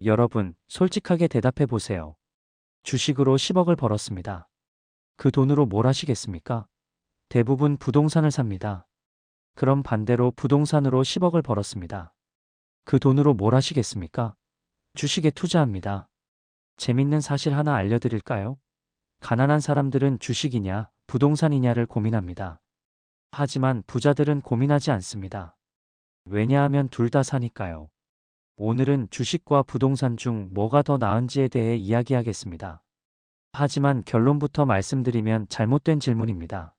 여러분, 솔직하게 대답해 보세요. 주식으로 10억을 벌었습니다. 그 돈으로 뭘 하시겠습니까? 대부분 부동산을 삽니다. 그럼 반대로 부동산으로 10억을 벌었습니다. 그 돈으로 뭘 하시겠습니까? 주식에 투자합니다. 재밌는 사실 하나 알려드릴까요? 가난한 사람들은 주식이냐, 부동산이냐를 고민합니다. 하지만 부자들은 고민하지 않습니다. 왜냐하면 둘 다 사니까요. 오늘은 주식과 부동산 중 뭐가 더 나은지에 대해 이야기하겠습니다. 하지만 결론부터 말씀드리면 잘못된 질문입니다.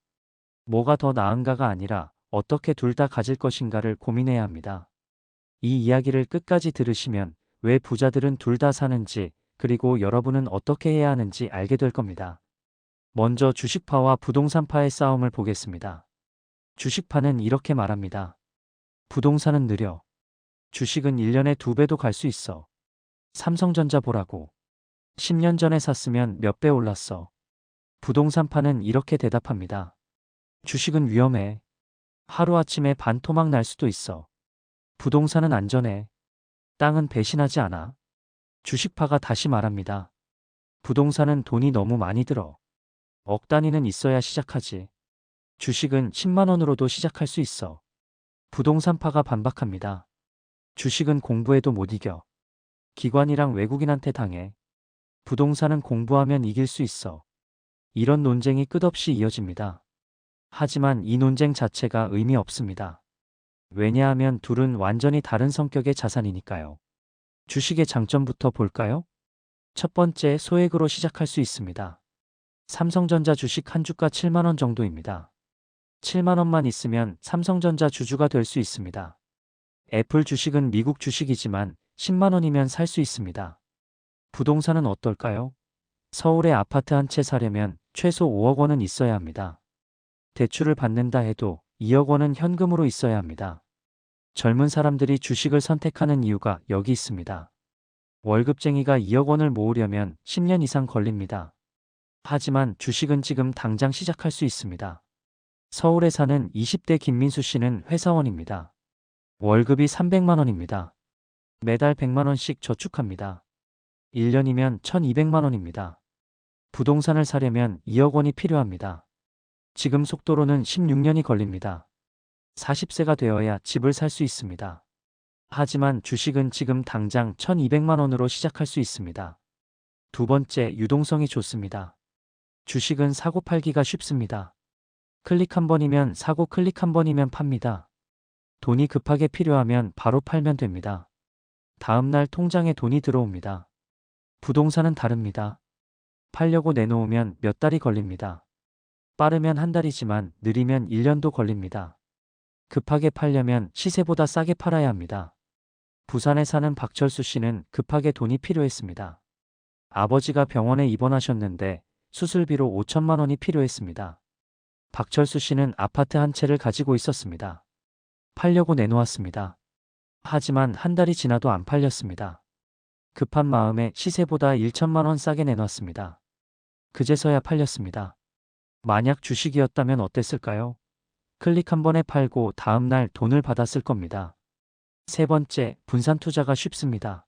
뭐가 더 나은가가 아니라 어떻게 둘 다 가질 것인가를 고민해야 합니다. 이 이야기를 끝까지 들으시면 왜 부자들은 둘 다 사는지, 그리고 여러분은 어떻게 해야 하는지 알게 될 겁니다. 먼저 주식파와 부동산파의 싸움을 보겠습니다. 주식파는 이렇게 말합니다. 부동산은 느려. 주식은 1년에 2배도 갈 수 있어. 삼성전자 보라고. 10년 전에 샀으면 몇 배 올랐어. 부동산파는 이렇게 대답합니다. 주식은 위험해. 하루아침에 반토막 날 수도 있어. 부동산은 안전해. 땅은 배신하지 않아. 주식파가 다시 말합니다. 부동산은 돈이 너무 많이 들어. 억 단위는 있어야 시작하지. 주식은 10만 원으로도 시작할 수 있어. 부동산파가 반박합니다. 주식은 공부해도 못 이겨. 기관이랑 외국인한테 당해. 부동산은 공부하면 이길 수 있어. 이런 논쟁이 끝없이 이어집니다. 하지만 이 논쟁 자체가 의미 없습니다. 왜냐하면 둘은 완전히 다른 성격의 자산이니까요. 주식의 장점부터 볼까요? 첫 번째, 소액으로 시작할 수 있습니다. 삼성전자 주식 한 주가 7만 원 정도입니다. 7만 원만 있으면 삼성전자 주주가 될 수 있습니다. 애플 주식은 미국 주식이지만 10만 원이면 살 수 있습니다. 부동산은 어떨까요? 서울에 아파트 한 채 사려면 최소 5억 원은 있어야 합니다. 대출을 받는다 해도 2억 원은 현금으로 있어야 합니다. 젊은 사람들이 주식을 선택하는 이유가 여기 있습니다. 월급쟁이가 2억 원을 모으려면 10년 이상 걸립니다. 하지만 주식은 지금 당장 시작할 수 있습니다. 서울에 사는 20대 김민수 씨는 회사원입니다. 월급이 300만 원입니다. 매달 100만 원씩 저축합니다. 1년이면 1200만 원입니다. 부동산을 사려면 2억 원이 필요합니다. 지금 속도로는 16년이 걸립니다. 40세가 되어야 집을 살 수 있습니다. 하지만 주식은 지금 당장 1200만 원으로 시작할 수 있습니다. 두 번째, 유동성이 좋습니다. 주식은 사고 팔기가 쉽습니다. 클릭 한 번이면 사고, 클릭 한 번이면 팝니다. 돈이 급하게 필요하면 바로 팔면 됩니다. 다음날 통장에 돈이 들어옵니다. 부동산은 다릅니다. 팔려고 내놓으면 몇 달이 걸립니다. 빠르면 한 달이지만 느리면 1년도 걸립니다. 급하게 팔려면 시세보다 싸게 팔아야 합니다. 부산에 사는 박철수 씨는 급하게 돈이 필요했습니다. 아버지가 병원에 입원하셨는데 수술비로 5천만 원이 필요했습니다. 박철수 씨는 아파트 한 채를 가지고 있었습니다. 팔려고 내놓았습니다. 하지만 한 달이 지나도 안 팔렸습니다. 급한 마음에 시세보다 1천만 원 싸게 내놨습니다. 그제서야 팔렸습니다. 만약 주식이었다면 어땠을까요? 클릭 한 번에 팔고 다음날 돈을 받았을 겁니다. 세 번째, 분산 투자가 쉽습니다.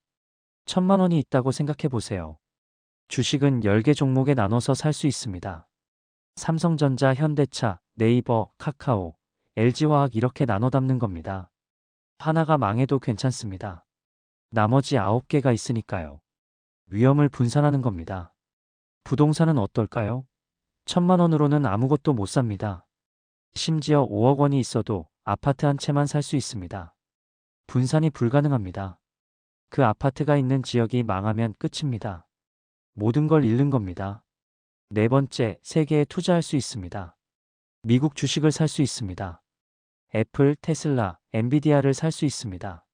1천만 원이 있다고 생각해 보세요. 주식은 10개 종목에 나눠서 살 수 있습니다. 삼성전자, 현대차, 네이버, 카카오, LG화학 이렇게 나눠 담는 겁니다. 하나가 망해도 괜찮습니다. 나머지 9개가 있으니까요. 위험을 분산하는 겁니다. 부동산은 어떨까요? 1천만 원으로는 아무것도 못 삽니다. 심지어 5억 원이 있어도 아파트 한 채만 살 수 있습니다. 분산이 불가능합니다. 그 아파트가 있는 지역이 망하면 끝입니다. 모든 걸 잃는 겁니다. 네 번째, 세계에 투자할 수 있습니다. 미국 주식을 살 수 있습니다. 애플, 테슬라, 엔비디아를 살 수 있습니다.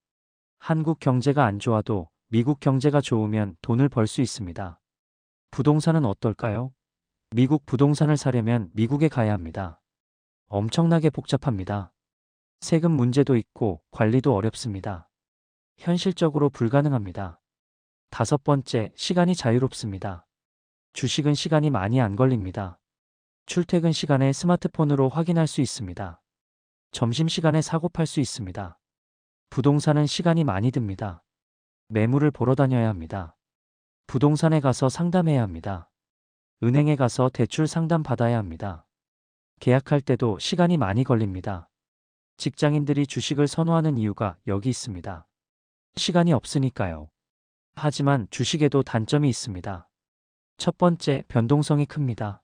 한국 경제가 안 좋아도 미국 경제가 좋으면 돈을 벌 수 있습니다. 부동산은 어떨까요? 미국 부동산을 사려면 미국에 가야 합니다. 엄청나게 복잡합니다. 세금 문제도 있고 관리도 어렵습니다. 현실적으로 불가능합니다. 다섯 번째, 시간이 자유롭습니다. 주식은 시간이 많이 안 걸립니다. 출퇴근 시간에 스마트폰으로 확인할 수 있습니다. 점심시간에 사고 팔 수 있습니다. 부동산은 시간이 많이 듭니다. 매물을 보러 다녀야 합니다. 부동산에 가서 상담해야 합니다. 은행에 가서 대출 상담 받아야 합니다. 계약할 때도 시간이 많이 걸립니다. 직장인들이 주식을 선호하는 이유가 여기 있습니다. 시간이 없으니까요. 하지만 주식에도 단점이 있습니다. 첫 번째, 변동성이 큽니다.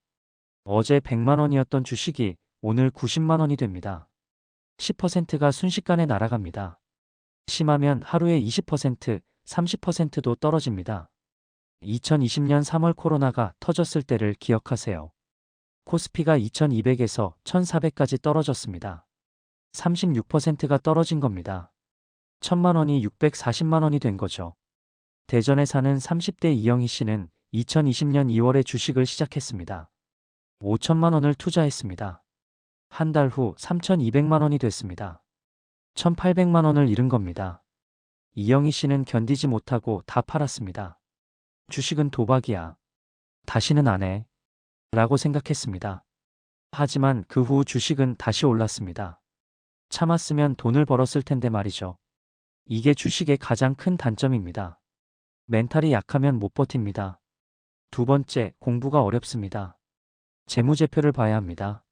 어제 100만 원이었던 주식이 오늘 90만 원이 됩니다. 10%가 순식간에 날아갑니다. 심하면 하루에 20%, 30%도 떨어집니다. 2020년 3월 코로나가 터졌을 때를 기억하세요. 코스피가 2200에서 1400까지 떨어졌습니다. 36%가 떨어진 겁니다. 1000만 원이 640만 원이 된 거죠. 대전에 사는 30대 이영희 씨는 2020년 2월에 주식을 시작했습니다. 5천만 원을 투자했습니다. 한 달 후 3200만 원이 됐습니다. 1800만 원을 잃은 겁니다. 이영희 씨는 견디지 못하고 다 팔았습니다. 주식은 도박이야. 다시는 안 해. 라고 생각했습니다. 하지만 그 후 주식은 다시 올랐습니다. 참았으면 돈을 벌었을 텐데 말이죠. 이게 주식의 가장 큰 단점입니다. 멘탈이 약하면 못 버팁니다. 두 번째, 공부가 어렵습니다. 재무제표를 봐야 합니다.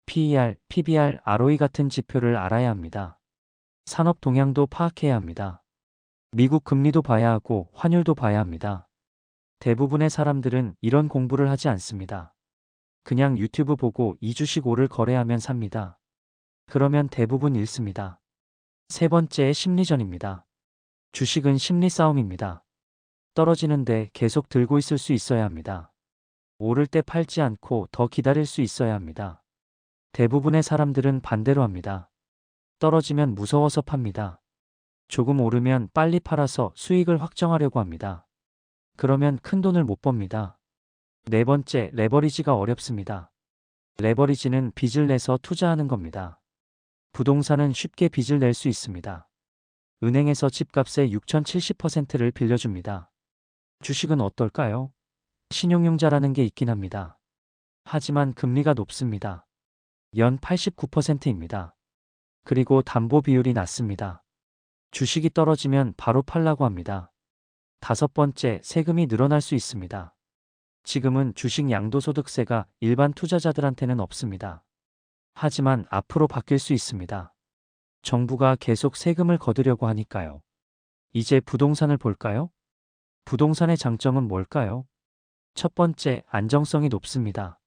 PER, PBR, ROE 같은 지표를 알아야 합니다. 산업 동향도 파악해야 합니다. 미국 금리도 봐야 하고 환율도 봐야 합니다. 대부분의 사람들은 이런 공부를 하지 않습니다. 그냥 유튜브 보고 이 주식 오를 거래하면 삽니다. 그러면 대부분 잃습니다. 세 번째, 심리전입니다. 주식은 심리 싸움입니다. 떨어지는데 계속 들고 있을 수 있어야 합니다. 오를 때 팔지 않고 더 기다릴 수 있어야 합니다. 대부분의 사람들은 반대로 합니다. 떨어지면 무서워서 팝니다. 조금 오르면 빨리 팔아서 수익을 확정하려고 합니다. 그러면 큰 돈을 못 법니다. 네 번째, 레버리지가 어렵습니다. 레버리지는 빚을 내서 투자하는 겁니다. 부동산은 쉽게 빚을 낼 수 있습니다. 은행에서 집값의 6070%를 빌려줍니다. 주식은 어떨까요? 신용융자라는 게 있긴 합니다. 하지만 금리가 높습니다. 연 89%입니다. 그리고 담보 비율이 낮습니다. 주식이 떨어지면 바로 팔라고 합니다. 다섯 번째, 세금이 늘어날 수 있습니다. 지금은 주식 양도소득세가 일반 투자자들한테는 없습니다. 하지만 앞으로 바뀔 수 있습니다. 정부가 계속 세금을 거두려고 하니까요. 이제 부동산을 볼까요? 부동산의 장점은 뭘까요? 첫 번째, 안정성이 높습니다.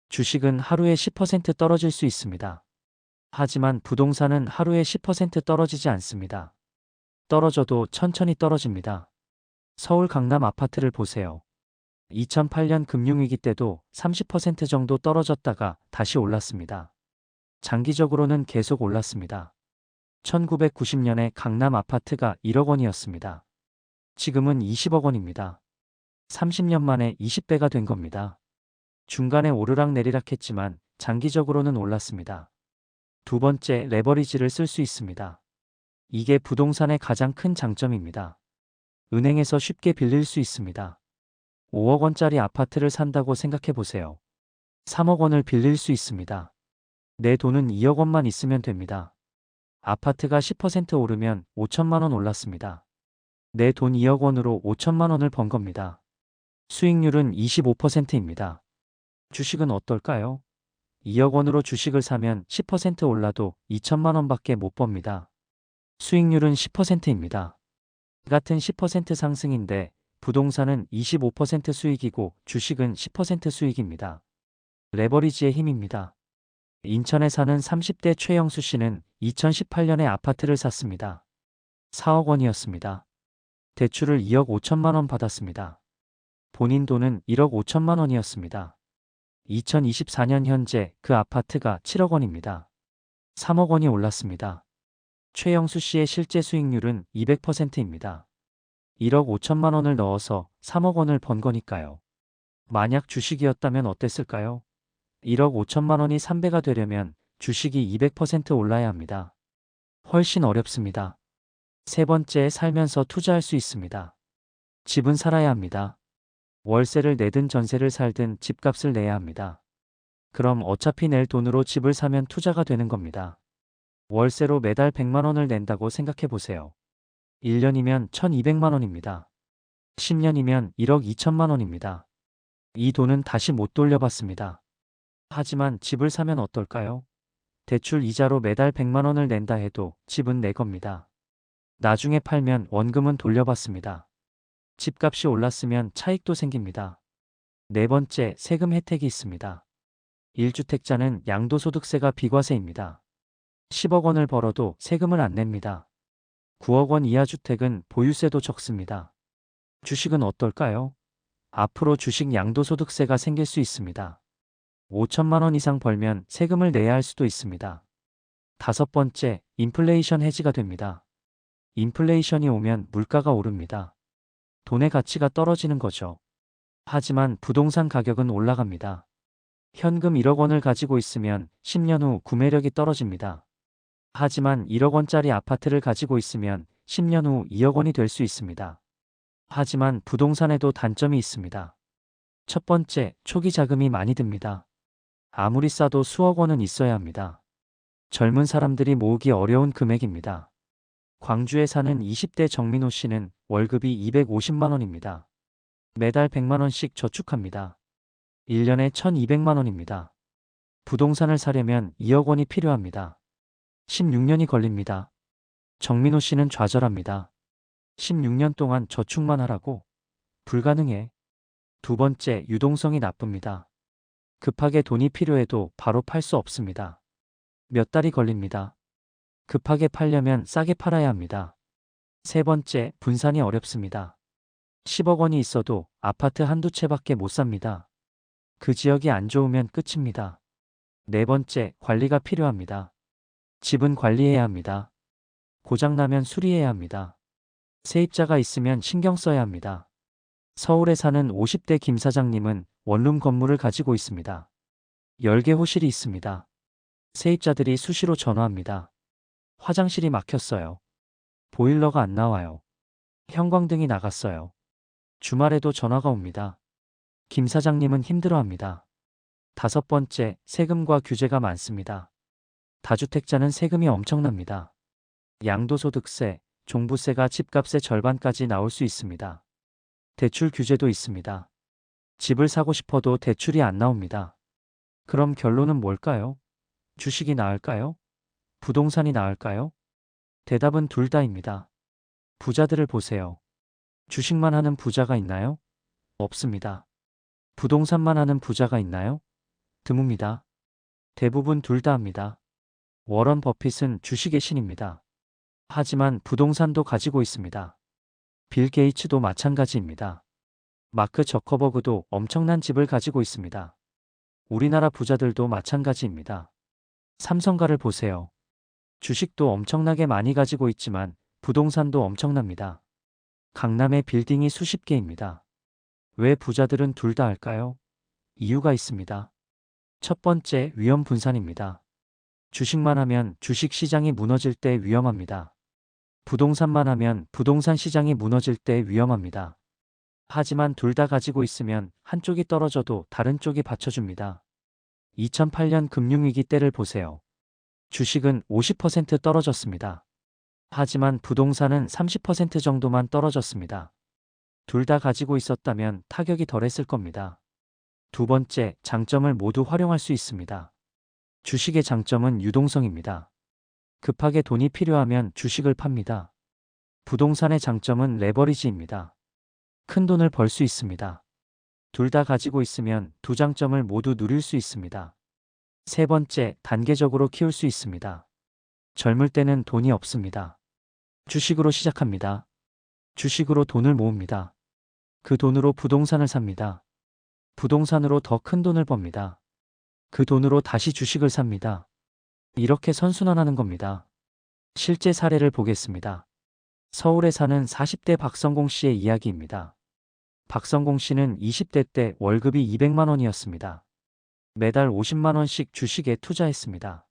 주식은 하루에 10% 떨어질 수 있습니다. 하지만 부동산은 하루에 10% 떨어지지 않습니다. 떨어져도 천천히 떨어집니다. 서울 강남 아파트를 보세요. 2008년 금융위기 때도 30% 정도 떨어졌다가 다시 올랐습니다. 장기적으로는 계속 올랐습니다. 1990년에 강남 아파트가 1억 원이었습니다. 지금은 20억 원입니다. 30년 만에 20배가 된 겁니다. 중간에 오르락 내리락 했지만 장기적으로는 올랐습니다. 두 번째, 레버리지를 쓸 수 있습니다. 이게 부동산의 가장 큰 장점입니다. 은행에서 쉽게 빌릴 수 있습니다. 5억 원짜리 아파트를 산다고 생각해 보세요. 3억 원을 빌릴 수 있습니다. 내 돈은 2억 원만 있으면 됩니다. 아파트가 10% 오르면 5천만 원 올랐습니다. 내 돈 2억 원으로 5천만 원을 번 겁니다. 수익률은 25%입니다. 주식은 어떨까요? 2억 원으로 주식을 사면 10% 올라도 2천만 원밖에 못 법니다. 수익률은 10%입니다. 같은 10% 상승인데 부동산은 25% 수익이고 주식은 10% 수익입니다. 레버리지의 힘입니다. 인천에 사는 30대 최영수 씨는 2018년에 아파트를 샀습니다. 4억 원이었습니다. 대출을 2억 5천만 원 받았습니다. 본인 돈은 1억 5천만 원이었습니다. 2024년 현재 그 아파트가 7억 원입니다. 3억 원이 올랐습니다. 최영수 씨의 실제 수익률은 200%입니다. 1억 5천만 원을 넣어서 3억 원을 번 거니까요. 만약 주식이었다면 어땠을까요? 1억 5천만 원이 3배가 되려면 주식이 200% 올라야 합니다. 훨씬 어렵습니다. 세 번째, 살면서 투자할 수 있습니다. 집은 살아야 합니다. 월세를 내든 전세를 살든 집값을 내야 합니다. 그럼 어차피 낼 돈으로 집을 사면 투자가 되는 겁니다. 월세로 매달 100만 원을 낸다고 생각해 보세요. 1년이면 1200만 원입니다. 10년이면 1억 2천만 원입니다. 이 돈은 다시 못 돌려받습니다. 하지만 집을 사면 어떨까요? 대출 이자로 매달 100만 원을 낸다 해도 집은 내 겁니다. 나중에 팔면 원금은 돌려받습니다. 집값이 올랐으면 차익도 생깁니다. 네 번째, 세금 혜택이 있습니다. 1주택자는 양도소득세가 비과세입니다. 10억 원을 벌어도 세금을 안 냅니다. 9억 원 이하 주택은 보유세도 적습니다. 주식은 어떨까요? 앞으로 주식 양도소득세가 생길 수 있습니다. 5천만 원 이상 벌면 세금을 내야 할 수도 있습니다. 다섯 번째, 인플레이션 해지가 됩니다. 인플레이션이 오면 물가가 오릅니다. 돈의 가치가 떨어지는 거죠. 하지만 부동산 가격은 올라갑니다. 현금 1억 원을 가지고 있으면 10년 후 구매력이 떨어집니다. 하지만 1억 원짜리 아파트를 가지고 있으면 10년 후 2억 원이 될 수 있습니다. 하지만 부동산에도 단점이 있습니다. 첫 번째, 초기 자금이 많이 듭니다. 아무리 싸도 수억 원은 있어야 합니다. 젊은 사람들이 모으기 어려운 금액입니다. 광주에 사는 20대 정민호 씨는 월급이 250만 원입니다. 매달 100만 원씩 저축합니다. 1년에 1200만 원입니다. 부동산을 사려면 2억 원이 필요합니다. 16년이 걸립니다. 정민호 씨는 좌절합니다. 16년 동안 저축만 하라고? 불가능해. 두 번째, 유동성이 나쁩니다. 급하게 돈이 필요해도 바로 팔 수 없습니다. 몇 달이 걸립니다. 급하게 팔려면 싸게 팔아야 합니다. 세 번째, 분산이 어렵습니다. 10억 원이 있어도 아파트 한두 채밖에 못 삽니다. 그 지역이 안 좋으면 끝입니다. 네 번째, 관리가 필요합니다. 집은 관리해야 합니다. 고장나면 수리해야 합니다. 세입자가 있으면 신경 써야 합니다. 서울에 사는 50대 김 사장님은 원룸 건물을 가지고 있습니다. 10개 호실이 있습니다. 세입자들이 수시로 전화합니다. 화장실이 막혔어요. 보일러가 안 나와요. 형광등이 나갔어요. 주말에도 전화가 옵니다. 김 사장님은 힘들어합니다. 다섯 번째, 세금과 규제가 많습니다. 다주택자는 세금이 엄청납니다. 양도소득세, 종부세가 집값의 절반까지 나올 수 있습니다. 대출 규제도 있습니다. 집을 사고 싶어도 대출이 안 나옵니다. 그럼 결론은 뭘까요? 주식이 나을까요? 부동산이 나을까요? 대답은 둘 다입니다. 부자들을 보세요. 주식만 하는 부자가 있나요? 없습니다. 부동산만 하는 부자가 있나요? 드뭅니다. 대부분 둘 다 합니다. 워런 버핏은 주식의 신입니다. 하지만 부동산도 가지고 있습니다. 빌 게이츠도 마찬가지입니다. 마크 저커버그도 엄청난 집을 가지고 있습니다. 우리나라 부자들도 마찬가지입니다. 삼성가를 보세요. 주식도 엄청나게 많이 가지고 있지만 부동산도 엄청납니다. 강남에 빌딩이 수십 개입니다. 왜 부자들은 둘 다 할까요? 이유가 있습니다. 첫 번째, 위험 분산입니다. 주식만 하면 주식 시장이 무너질 때 위험합니다. 부동산만 하면 부동산 시장이 무너질 때 위험합니다. 하지만 둘 다 가지고 있으면 한쪽이 떨어져도 다른 쪽이 받쳐줍니다. 2008년 금융위기 때를 보세요. 주식은 50% 떨어졌습니다. 하지만 부동산은 30% 정도만 떨어졌습니다. 둘 다 가지고 있었다면 타격이 덜했을 겁니다. 두 번째, 장점을 모두 활용할 수 있습니다. 주식의 장점은 유동성입니다. 급하게 돈이 필요하면 주식을 팝니다. 부동산의 장점은 레버리지입니다. 큰 돈을 벌 수 있습니다. 둘 다 가지고 있으면 두 장점을 모두 누릴 수 있습니다. 세 번째, 단계적으로 키울 수 있습니다. 젊을 때는 돈이 없습니다. 주식으로 시작합니다. 주식으로 돈을 모읍니다. 그 돈으로 부동산을 삽니다. 부동산으로 더 큰 돈을 법니다. 그 돈으로 다시 주식을 삽니다. 이렇게 선순환하는 겁니다. 실제 사례를 보겠습니다. 서울에 사는 40대 박성공 씨의 이야기입니다. 박성공 씨는 20대 때 월급이 200만 원이었습니다. 매달 50만 원씩 주식에 투자했습니다.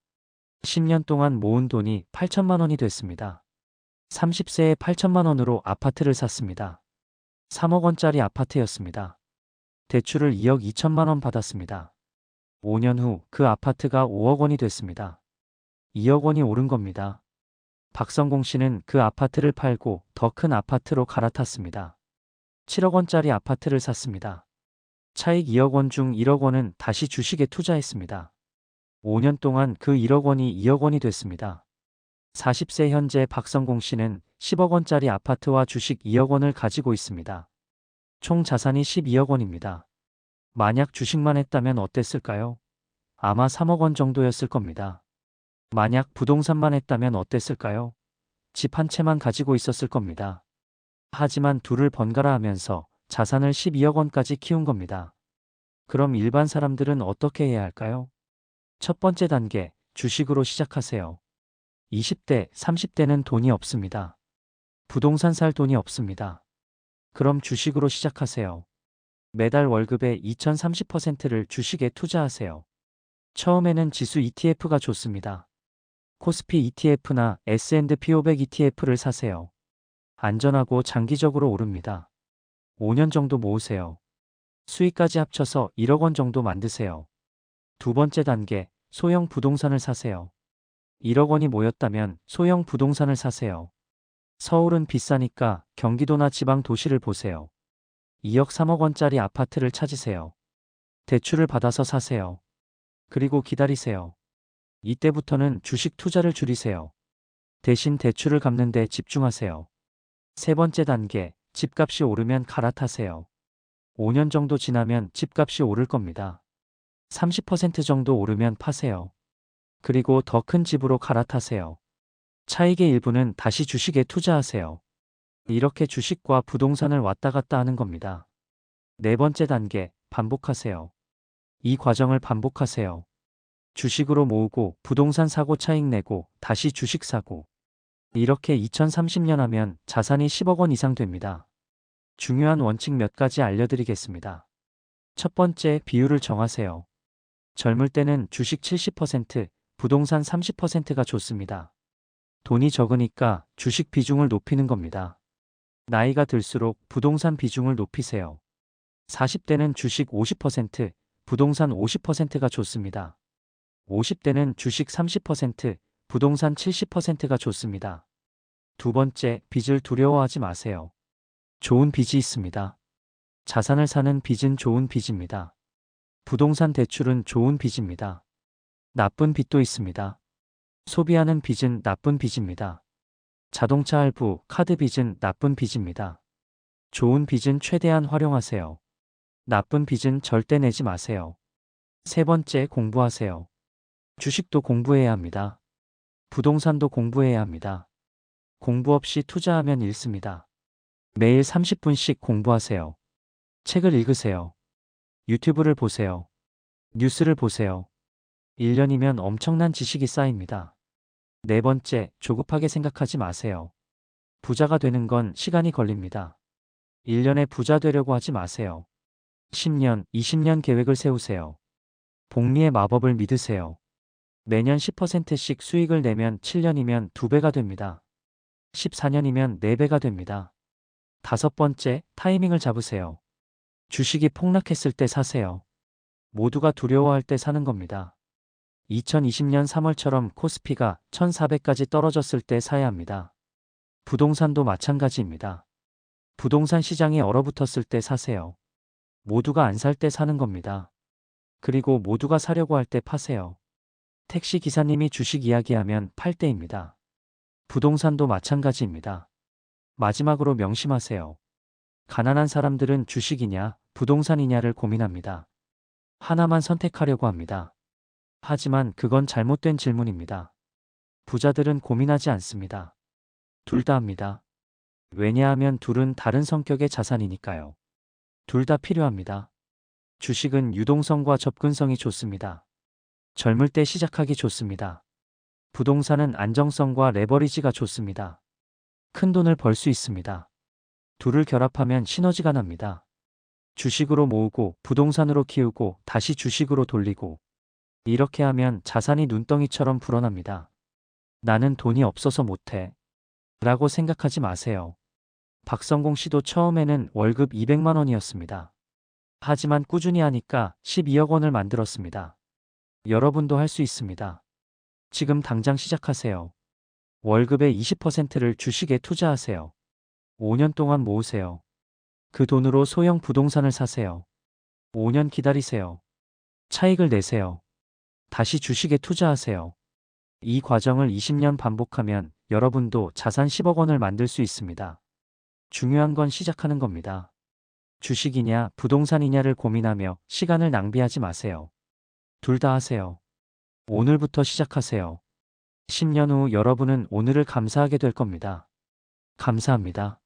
10년 동안 모은 돈이 8천만 원이 됐습니다. 30세에 8천만 원으로 아파트를 샀습니다. 3억 원짜리 아파트였습니다. 대출을 2억 2천만 원 받았습니다. 5년 후 그 아파트가 5억 원이 됐습니다. 2억 원이 오른 겁니다. 박성공 씨는 그 아파트를 팔고 더 큰 아파트로 갈아탔습니다. 7억 원짜리 아파트를 샀습니다. 차익 2억 원 중 1억 원은 다시 주식에 투자했습니다. 5년 동안 그 1억 원이 2억 원이 됐습니다. 40세 현재 박성공 씨는 10억 원짜리 아파트와 주식 2억 원을 가지고 있습니다. 총 자산이 12억 원입니다. 만약 주식만 했다면 어땠을까요? 아마 3억 원 정도였을 겁니다. 만약 부동산만 했다면 어땠을까요? 집 한 채만 가지고 있었을 겁니다. 하지만 둘을 번갈아 하면서 자산을 12억 원까지 키운 겁니다. 그럼 일반 사람들은 어떻게 해야 할까요? 첫 번째 단계, 주식으로 시작하세요. 20대, 30대는 돈이 없습니다. 부동산 살 돈이 없습니다. 그럼 주식으로 시작하세요. 매달 월급의 2030%를 주식에 투자하세요. 처음에는 지수 ETF가 좋습니다. 코스피 ETF나 S&P 500 ETF를 사세요. 안전하고 장기적으로 오릅니다. 5년 정도 모으세요. 수익까지 합쳐서 1억 원 정도 만드세요. 두 번째 단계, 소형 부동산을 사세요. 1억 원이 모였다면 소형 부동산을 사세요. 서울은 비싸니까 경기도나 지방 도시를 보세요. 2억 3억 원짜리 아파트를 찾으세요. 대출을 받아서 사세요. 그리고 기다리세요. 이때부터는 주식 투자를 줄이세요. 대신 대출을 갚는 데 집중하세요. 세 번째 단계, 집값이 오르면 갈아타세요. 5년 정도 지나면 집값이 오를 겁니다. 30% 정도 오르면 파세요. 그리고 더 큰 집으로 갈아타세요. 차익의 일부는 다시 주식에 투자하세요. 이렇게 주식과 부동산을 왔다 갔다 하는 겁니다. 네 번째 단계, 반복하세요. 이 과정을 반복하세요. 주식으로 모으고 부동산 사고 차익 내고 다시 주식 사고. 이렇게 2030년 하면 자산이 10억 원 이상 됩니다. 중요한 원칙 몇 가지 알려드리겠습니다. 첫 번째, 비율을 정하세요. 젊을 때는 주식 70%, 부동산 30%가 좋습니다. 돈이 적으니까 주식 비중을 높이는 겁니다. 나이가 들수록 부동산 비중을 높이세요. 40대는 주식 50%, 부동산 50%가 좋습니다. 50대는 주식 30%, 부동산 70%가 좋습니다. 두 번째, 빚을 두려워하지 마세요. 좋은 빚이 있습니다. 자산을 사는 빚은 좋은 빚입니다. 부동산 대출은 좋은 빚입니다. 나쁜 빚도 있습니다. 소비하는 빚은 나쁜 빚입니다. 자동차 할부, 카드 빚은 나쁜 빚입니다. 좋은 빚은 최대한 활용하세요. 나쁜 빚은 절대 내지 마세요. 세 번째, 공부하세요. 주식도 공부해야 합니다. 부동산도 공부해야 합니다. 공부 없이 투자하면 잃습니다. 매일 30분씩 공부하세요. 책을 읽으세요. 유튜브를 보세요. 뉴스를 보세요. 1년이면 엄청난 지식이 쌓입니다. 네 번째, 조급하게 생각하지 마세요. 부자가 되는 건 시간이 걸립니다. 1년에 부자 되려고 하지 마세요. 10년, 20년 계획을 세우세요. 복리의 마법을 믿으세요. 매년 10%씩 수익을 내면 7년이면 2배가 됩니다. 14년이면 4배가 됩니다. 다섯 번째, 타이밍을 잡으세요. 주식이 폭락했을 때 사세요. 모두가 두려워할 때 사는 겁니다. 2020년 3월처럼 코스피가 1400까지 떨어졌을 때 사야 합니다. 부동산도 마찬가지입니다. 부동산 시장이 얼어붙었을 때 사세요. 모두가 안 살 때 사는 겁니다. 그리고 모두가 사려고 할 때 파세요. 택시 기사님이 주식 이야기하면 팔 때입니다. 부동산도 마찬가지입니다. 마지막으로 명심하세요. 가난한 사람들은 주식이냐, 부동산이냐를 고민합니다. 하나만 선택하려고 합니다. 하지만 그건 잘못된 질문입니다. 부자들은 고민하지 않습니다. 둘 다 합니다. 왜냐하면 둘은 다른 성격의 자산이니까요. 둘 다 필요합니다. 주식은 유동성과 접근성이 좋습니다. 젊을 때 시작하기 좋습니다. 부동산은 안정성과 레버리지가 좋습니다. 큰 돈을 벌 수 있습니다. 둘을 결합하면 시너지가 납니다. 주식으로 모으고 부동산으로 키우고 다시 주식으로 돌리고 이렇게 하면 자산이 눈덩이처럼 불어납니다. 나는 돈이 없어서 못해 라고 생각하지 마세요. 박성공 씨도 처음에는 월급 200만 원이었습니다. 하지만 꾸준히 하니까 12억 원을 만들었습니다. 여러분도 할 수 있습니다. 지금 당장 시작하세요. 월급의 20%를 주식에 투자하세요. 5년 동안 모으세요. 그 돈으로 소형 부동산을 사세요. 5년 기다리세요. 차익을 내세요. 다시 주식에 투자하세요. 이 과정을 20년 반복하면 여러분도 자산 10억 원을 만들 수 있습니다. 중요한 건 시작하는 겁니다. 주식이냐 부동산이냐를 고민하며 시간을 낭비하지 마세요. 둘 다 하세요. 오늘부터 시작하세요. 10년 후 여러분은 오늘을 감사하게 될 겁니다. 감사합니다.